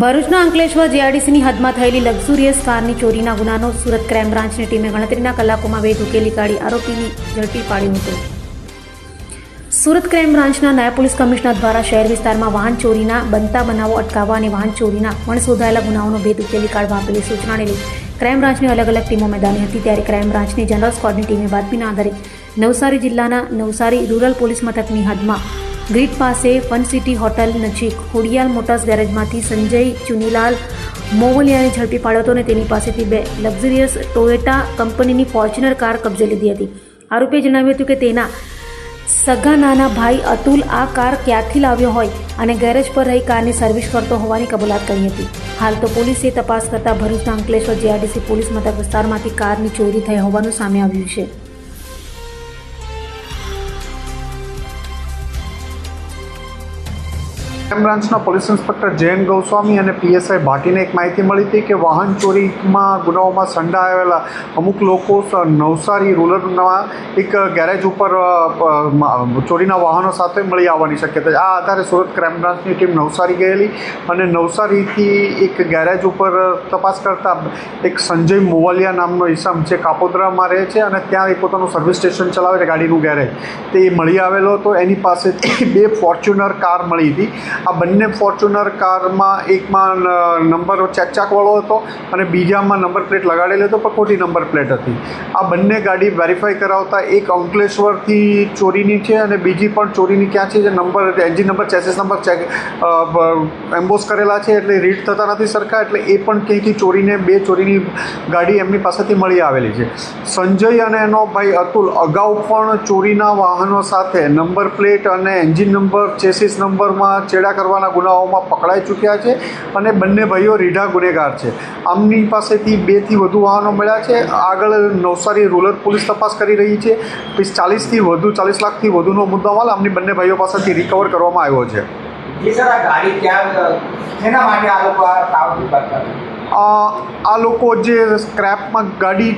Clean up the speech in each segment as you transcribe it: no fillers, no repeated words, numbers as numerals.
ભરૂચના અંકલેશ્વર જીઆરડીસીની હદમાં થયેલી લક્ઝુરિયસ કારની ચોરીના ગુનાનો સુરત ક્રાઇમ બ્રાન્ચની ટીમે ગણતરીના કલાકોમાં વેગ ઉકેલી કાઢી આરોપીની ઝડપી પાડ્યો હતો. સુરત ક્રાઇમ બ્રાન્ચના નાયબ પોલીસ કમિશનર દ્વારા શહેર વિસ્તારમાં વાહન ચોરીના બનતા બનાવો અટકાવવા અને વાહન ચોરીના વણશોધાયેલા ગુનાઓનો ભેદ ઉકેલી કાઢવા આપેલી સૂચનાને લઈ ક્રાઇમ બ્રાન્ચની અલગ અલગ ટીમો મેદાને હતી. ત્યારે ક્રાઇમ બ્રાન્ચની જનરલ સ્ક્વોડની ટીમે બાતમીના આધારે નવસારી જિલ્લાના નવસારી રૂરલ પોલીસ મથકની હદમાં ગ્રીડ પાસે ફન સિટી હોટલ નજીક ખોડિયાલ મોટર્સ ગેરેજમાંથી સંજય ચુનીલાલ મોવલિયાને ઝડપી પાડ્યો હતો અને તેની પાસેથી 2 લક્ઝરિયસ ટોયોટા કંપનીની ફોર્ચ્યુનર કાર કબજે લીધી હતી. આરોપીએ જણાવ્યું હતું કે તેના સગા નાના ભાઈ અતુલ આ કાર ક્યાંથી લાવ્યો હોય અને ગેરેજ પર રહી કારની સર્વિસ કરતો હોવાની કબૂલાત કરી હતી. હાલ તો પોલીસે તપાસ કરતા ભરૂચના અંકલેશ્વર જીઆરડીસી પોલીસ મથક વિસ્તારમાંથી કારની ચોરી થઈ હોવાનું સામે આવ્યું છે. ક્રાઇમ બ્રાન્ચના પોલીસ ઇન્સ્પેક્ટર જયન ગોસ્વામી અને પીએસઆઈ ભાટીને એક માહિતી મળી હતી કે વાહન ચોરીમાં ગુનાઓમાં સંડાયેલા અમુક લોકો નવસારી રૂરલના એક ગેરેજ ઉપર ચોરીના વાહનો સાથે મળી આવવાની શક્યતા છે. આ આધારે સુરત ક્રાઇમ બ્રાન્ચની ટીમ નવસારી ગયેલી અને નવસારીથી એક ગેરેજ ઉપર તપાસ કરતા એક સંજય મોવલિયા નામનો ઈસમ જે કાપોદ્રામાં રહે છે અને ત્યાં એ પોતાનું સર્વિસ સ્ટેશન ચલાવે છે ગાડીનું ગેરેજ, તે મળી આવેલો હતો. એની પાસેથી 2 ફોર્ચ્યુનર કાર મળી હતી. આ બંને ફોર્ચ્યુનર કારમાં એકમાં નંબર ચેકવાળો હતો અને બીજામાં નંબર પ્લેટ લગાડેલી હતો પણ ખોટી નંબર પ્લેટ હતી. આ બંને ગાડી વેરીફાઈ કરાવતા એક અંકલેશ્વરથી ચોરીની છે અને બીજી પણ ચોરીની ક્યાં છે જે number engine number chassis number check emboss કરેલા છે એટલે રીડ થતા નથી સરખા, એટલે એ પણ ક્યાંયથી ચોરીને 2 ચોરીની ગાડી એમની પાસેથી મળી આવેલી છે. સંજય અને એનો ભાઈ અતુલ અગાઉ પણ ચોરીના વાહનો સાથે નંબર પ્લેટ અને એન્જિન નંબર ચેસિસ નંબરમાં ચેડા કરવાના ગુનાઓમાં પકડાઈ ચૂક્યા છે અને બંને ભાઈઓ રીઢા ગુનેગાર છે. આમની પાસેથી 2 થી વધુ વાહનો મળ્યા છે. આગળ નવસારી રૂરલ પોલીસ તપાસ કરી રહી છે. 40 લાખથી વધુનો મુદ્દામાલ આમની બંને ભાઈઓ પાસેથી રિકવર કરવામાં આવ્યો છે. આ લોકો જે સ્ક્રેપમાં ગાડી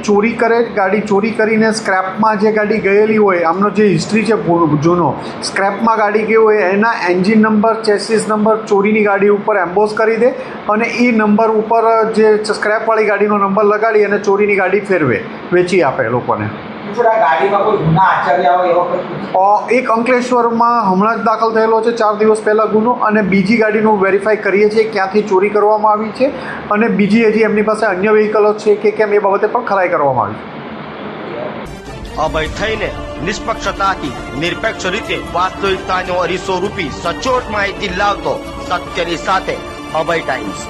ચોરી કરીને સ્ક્રેપમાં જે ગાડી ગયેલી હોય, આમનો જે હિસ્ટ્રી છે જૂનો, સ્ક્રેપમાં ગાડી ગઈ હોય એના એન્જિન નંબર ચેસિસ નંબર ચોરીની ગાડી ઉપર એમ્બોસ કરી દે અને એ નંબર ઉપર જે સ્ક્રેપવાળી ગાડીનો નંબર લગાડી અને ચોરીની ગાડી ફેરવે, વેચી આપે લોકોને. એક અંકલેશ્વરમાં હમણાં જ દાખલ થયેલો છે 4 દિવસ પહેલાં ગુનો, અને બીજી ગાડીનું વેરીફાઈ કરીએ છીએ ક્યાંથી ચોરી કરવામાં આવી છે અને બીજી હજી એમની પાસે અન્ય વ્હીકલો છે કે કેમ એ બાબતે પણ ખરાઈ કરવામાં આવી. અભય થઈને નિષ્પક્ષતાથી નિરપેક્ષ રીતે વાસ્તવિકતાનો અરીસો રૂપી સચોટ માહિતી લાવતો સત્યની સાથે અભય ટાઈમ્સ.